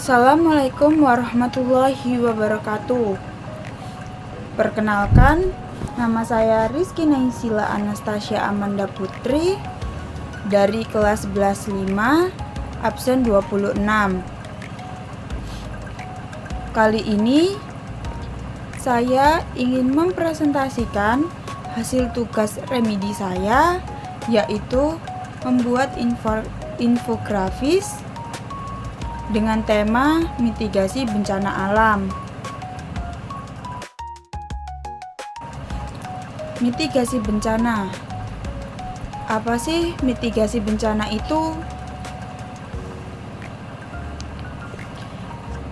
Assalamualaikum warahmatullahi wabarakatuh. Perkenalkan, nama saya Rizky Naisila Anastasia Amanda Putri dari kelas 11 5, absen 26. Kali ini saya ingin mempresentasikan hasil tugas remedi saya, yaitu membuat infografis dengan tema mitigasi bencana alam. Mitigasi bencana. Apa sih mitigasi bencana itu?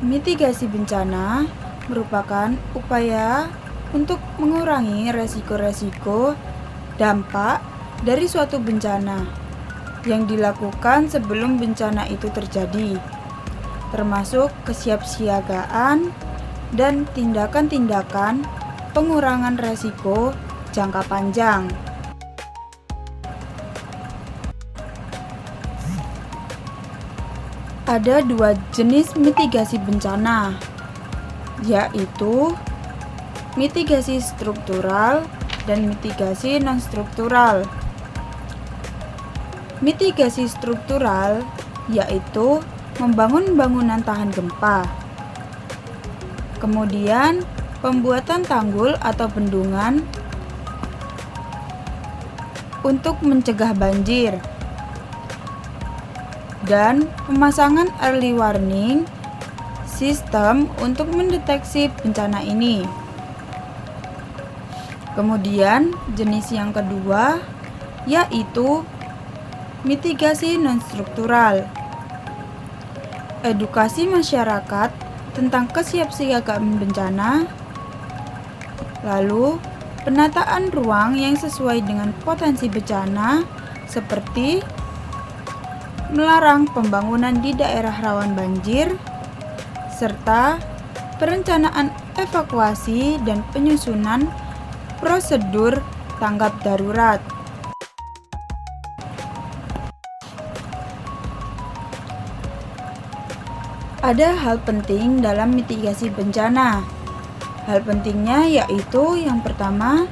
Mitigasi bencana merupakan upaya untuk mengurangi resiko-resiko dampak dari suatu bencana yang dilakukan sebelum bencana itu terjadi, termasuk kesiapsiagaan dan tindakan-tindakan pengurangan resiko jangka panjang. Ada dua jenis mitigasi bencana, yaitu mitigasi struktural dan mitigasi non-struktural. Mitigasi struktural yaitu membangun bangunan tahan gempa, kemudian pembuatan tanggul atau bendungan untuk mencegah banjir, dan pemasangan early warning system untuk mendeteksi bencana ini. Kemudian jenis yang kedua yaitu mitigasi non-struktural. Edukasi masyarakat tentang kesiapsiagaan bencana, lalu penataan ruang yang sesuai dengan potensi bencana seperti melarang pembangunan di daerah rawan banjir, serta perencanaan evakuasi dan penyusunan prosedur tanggap darurat. Ada hal penting dalam mitigasi bencana. Hal pentingnya yaitu yang pertama,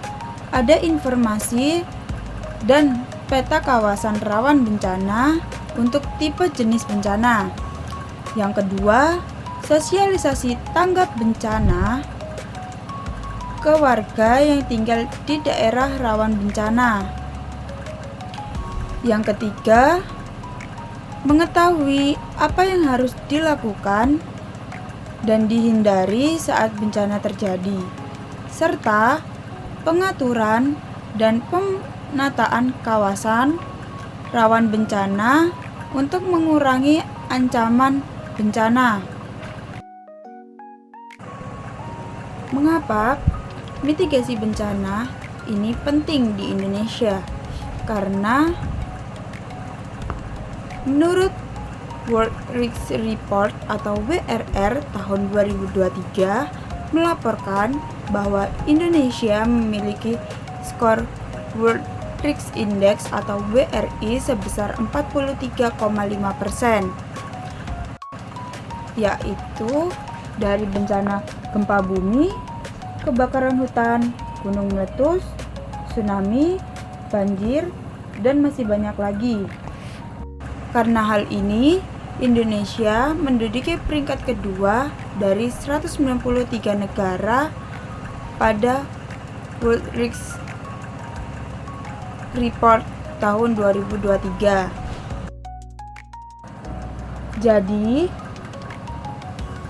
ada informasi dan peta kawasan rawan bencana untuk tipe jenis bencana. Yang kedua, sosialisasi tanggap bencana ke warga yang tinggal di daerah rawan bencana. Yang ketiga, mengetahui apa yang harus dilakukan dan dihindari saat bencana terjadi, serta pengaturan dan penataan kawasan rawan bencana untuk mengurangi ancaman bencana. Mengapa mitigasi bencana ini penting di Indonesia? Karena menurut World Risk Report atau WRR tahun 2023 melaporkan bahwa Indonesia memiliki skor World Risk Index atau WRI sebesar 43,5%, yaitu dari bencana gempa bumi, kebakaran hutan, gunung meletus, tsunami, banjir, dan masih banyak lagi. Karena hal ini, Indonesia menduduki peringkat kedua dari 193 negara pada World Risk Report tahun 2023. Jadi,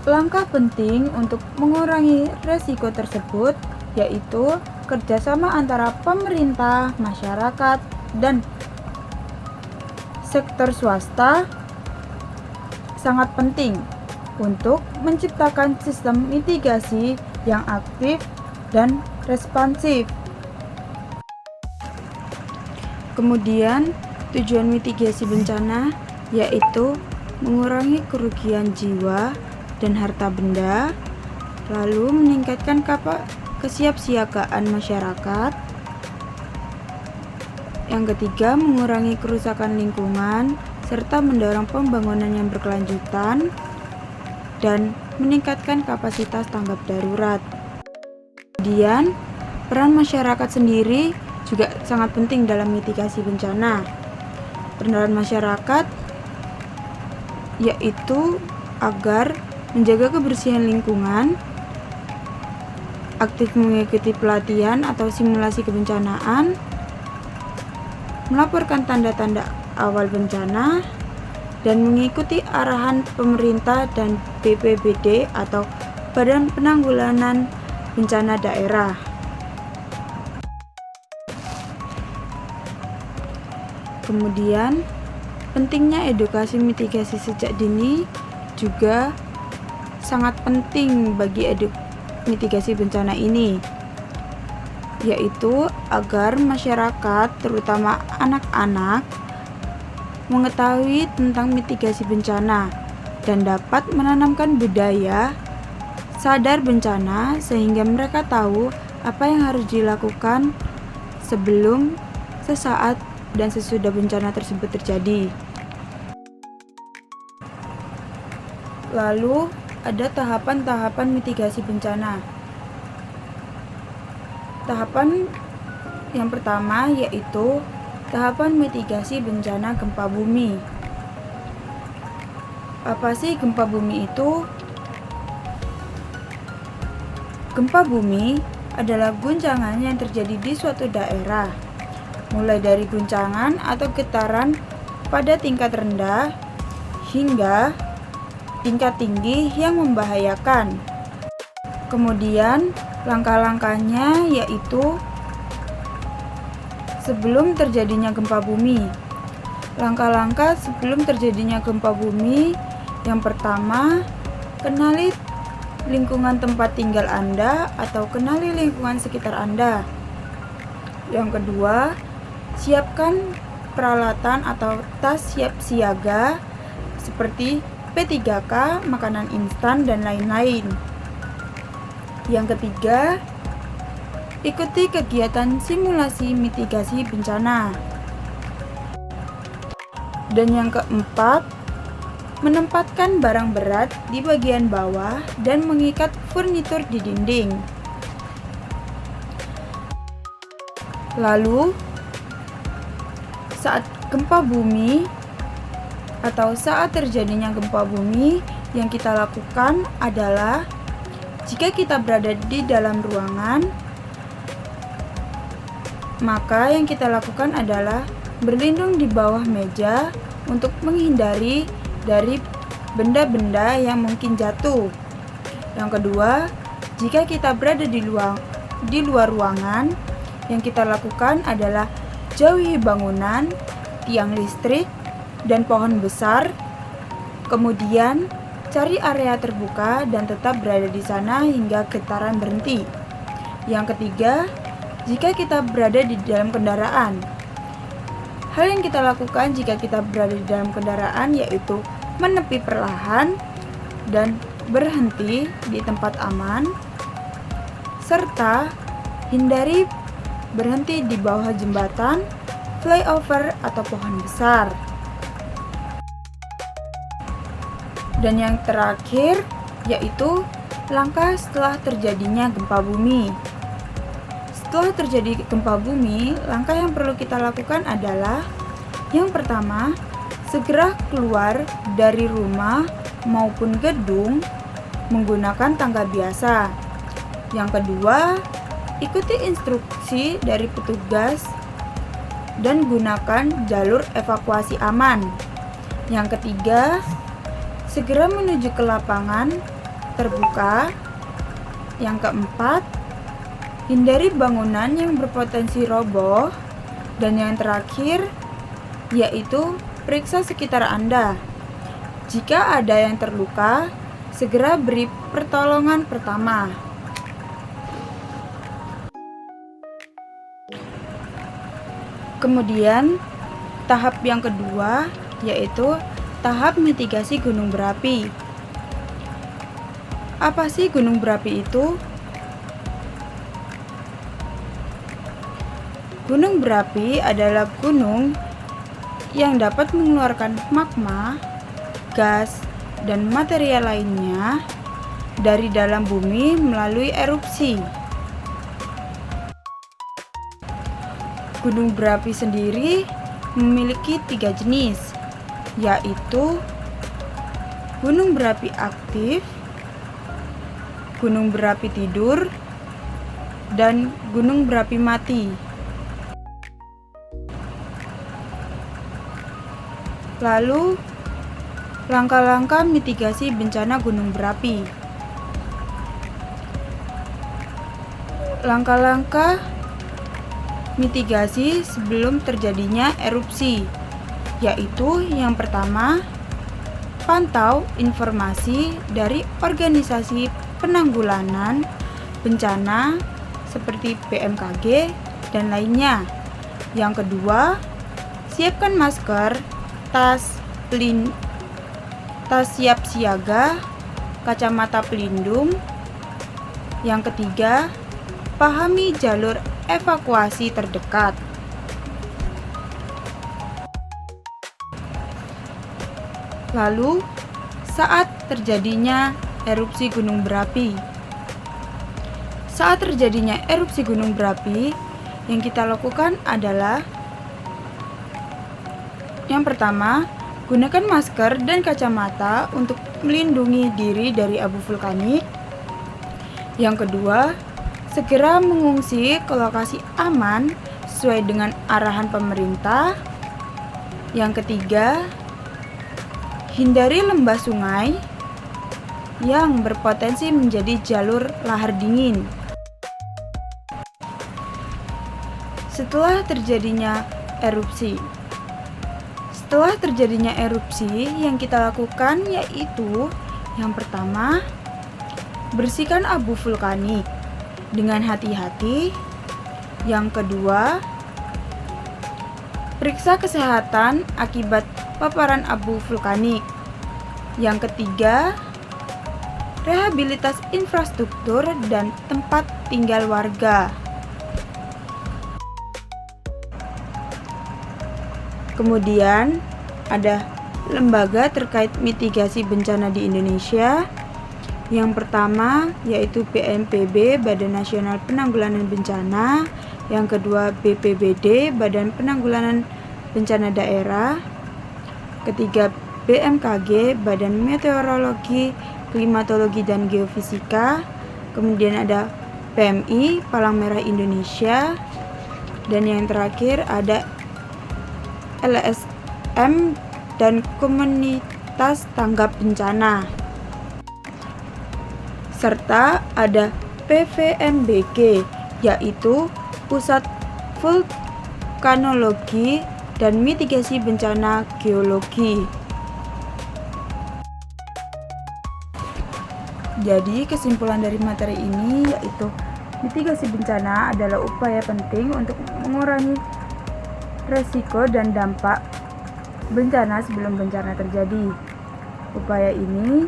langkah penting untuk mengurangi resiko tersebut yaitu kerjasama antara pemerintah, masyarakat, dan sektor swasta sangat penting untuk menciptakan sistem mitigasi yang aktif dan responsif. Kemudian, tujuan mitigasi bencana yaitu mengurangi kerugian jiwa dan harta benda, lalu meningkatkan kesiapsiagaan masyarakat. Yang ketiga, mengurangi kerusakan lingkungan serta mendorong pembangunan yang berkelanjutan. dan meningkatkan kapasitas tanggap darurat. Kemudian, peran masyarakat sendiri juga sangat penting dalam mitigasi bencana. Peran masyarakat yaitu agar menjaga kebersihan lingkungan, aktif mengikuti pelatihan atau simulasi kebencanaan, melaporkan tanda-tanda awal bencana, dan mengikuti arahan pemerintah dan BPBD atau Badan Penanggulangan Bencana Daerah. Kemudian, pentingnya edukasi mitigasi sejak dini juga sangat penting bagi mitigasi bencana ini, yaitu agar masyarakat, terutama anak-anak, mengetahui tentang mitigasi bencana dan dapat menanamkan budaya sadar bencana sehingga mereka tahu apa yang harus dilakukan sebelum, sesaat, dan sesudah bencana tersebut terjadi. Lalu ada tahapan-tahapan mitigasi bencana. Tahapan yang pertama yaitu tahapan mitigasi bencana gempa bumi. Apa sih gempa bumi itu? Gempa bumi adalah guncangan yang terjadi di suatu daerah, mulai dari guncangan atau getaran pada tingkat rendah hingga tingkat tinggi yang membahayakan. Kemudian, langkah-langkahnya yaitu sebelum terjadinya gempa bumi. Langkah-langkah sebelum terjadinya gempa bumi, yang pertama, kenali lingkungan tempat tinggal Anda atau kenali lingkungan sekitar Anda. Yang kedua, siapkan peralatan atau tas siap siaga seperti P3K, makanan instan, dan lain-lain. Yang ketiga, ikuti kegiatan simulasi mitigasi bencana. Dan yang keempat, menempatkan barang berat di bagian bawah dan mengikat furnitur di dinding. Lalu, saat gempa bumi atau saat terjadinya gempa bumi, yang kita lakukan adalah jika kita berada di dalam ruangan, maka yang kita lakukan adalah berlindung di bawah meja untuk menghindari dari benda-benda yang mungkin jatuh. Yang kedua, jika kita berada di luar ruangan, yang kita lakukan adalah jauhi bangunan, tiang listrik, dan pohon besar. Kemudian, cari area terbuka dan tetap berada di sana hingga getaran berhenti. Yang ketiga, jika kita berada di dalam kendaraan, hal yang kita lakukan jika kita berada di dalam kendaraan yaitu menepi perlahan dan berhenti di tempat aman, serta hindari berhenti di bawah jembatan, flyover, atau pohon besar. Dan yang terakhir yaitu langkah setelah terjadinya gempa bumi. Setelah terjadi gempa bumi, langkah yang perlu kita lakukan adalah yang pertama, segera keluar dari rumah maupun gedung menggunakan tangga biasa. Yang kedua, ikuti instruksi dari petugas dan gunakan jalur evakuasi aman. Yang ketiga, segera menuju ke lapangan terbuka. Yang keempat, hindari bangunan yang berpotensi roboh. Dan yang terakhir, yaitu periksa sekitar Anda. Jika ada yang terluka, segera beri pertolongan pertama. Kemudian, tahap yang kedua yaitu tahap mitigasi gunung berapi. Apa sih gunung berapi itu? Gunung berapi adalah gunung yang dapat mengeluarkan magma, gas, dan material lainnya dari dalam bumi melalui erupsi. Gunung berapi sendiri memiliki 3 jenis, yaitu gunung berapi aktif, gunung berapi tidur, dan gunung berapi mati. Lalu, langkah-langkah mitigasi bencana gunung berapi. Langkah-langkah mitigasi sebelum terjadinya erupsi, yaitu yang pertama, pantau informasi dari organisasi penanggulangan bencana seperti BMKG dan lainnya. Yang kedua, siapkan masker, tas siap siaga, kacamata pelindung. Yang ketiga, pahami jalur evakuasi terdekat. Lalu, saat terjadinya erupsi gunung berapi. Saat terjadinya erupsi gunung berapi, yang kita lakukan adalah yang pertama, gunakan masker dan kacamata untuk melindungi diri dari abu vulkanik. Yang kedua, segera mengungsi ke lokasi aman sesuai dengan arahan pemerintah. Yang ketiga, hindari lembah sungai yang berpotensi menjadi jalur lahar dingin. Setelah terjadinya erupsi, yang kita lakukan yaitu yang pertama, bersihkan abu vulkanik dengan hati-hati. Yang kedua, periksa kesehatan akibat paparan abu vulkanik. Yang ketiga, rehabilitas infrastruktur dan tempat tinggal warga. Kemudian ada lembaga terkait mitigasi bencana di Indonesia. Yang pertama yaitu BNPB, Badan Nasional Penanggulangan Bencana. Yang kedua BPBD, Badan Penanggulangan Bencana Daerah. Ketiga BMKG, Badan Meteorologi, Klimatologi dan Geofisika. Kemudian ada PMI, Palang Merah Indonesia. Dan yang terakhir ada LSM dan Komunitas Tanggap Bencana. Serta ada PVMBG, yaitu Pusat Vulkanologi dan Mitigasi Bencana Geologi. Jadi kesimpulan dari materi ini yaitu mitigasi bencana adalah upaya penting untuk mengurangi resiko dan dampak bencana sebelum bencana terjadi. Upaya ini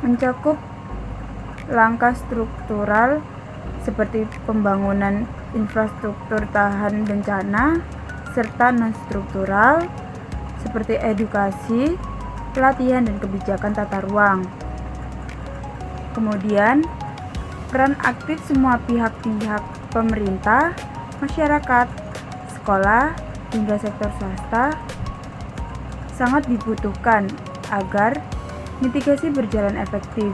mencakup langkah struktural seperti pembangunan infrastruktur tahan bencana, serta non-struktural seperti edukasi, pelatihan, dan kebijakan tata ruang. Kemudian, peran aktif semua pihak-pihak pemerintah, masyarakat, sekolah, hingga sektor swasta sangat dibutuhkan agar mitigasi berjalan efektif.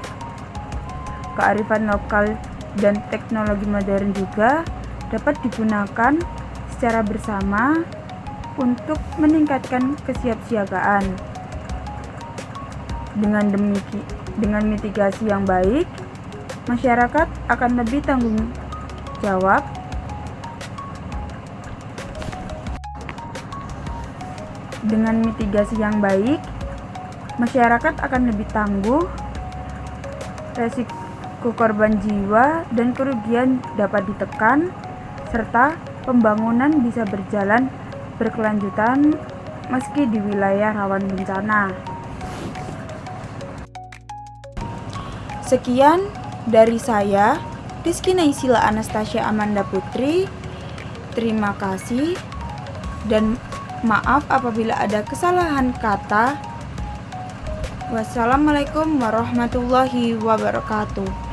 Kearifan lokal dan teknologi modern juga dapat digunakan secara bersama untuk meningkatkan kesiapsiagaan. Dengan mitigasi yang baik, masyarakat akan lebih tanggung jawab resiko korban jiwa dan kerugian dapat ditekan, serta pembangunan bisa berjalan berkelanjutan meski di wilayah rawan bencana. Sekian dari saya, Rizky Naysila Anastasia Amanda Putri. Terima kasih dan maaf apabila ada kesalahan kata. Wassalamualaikum warahmatullahi wabarakatuh.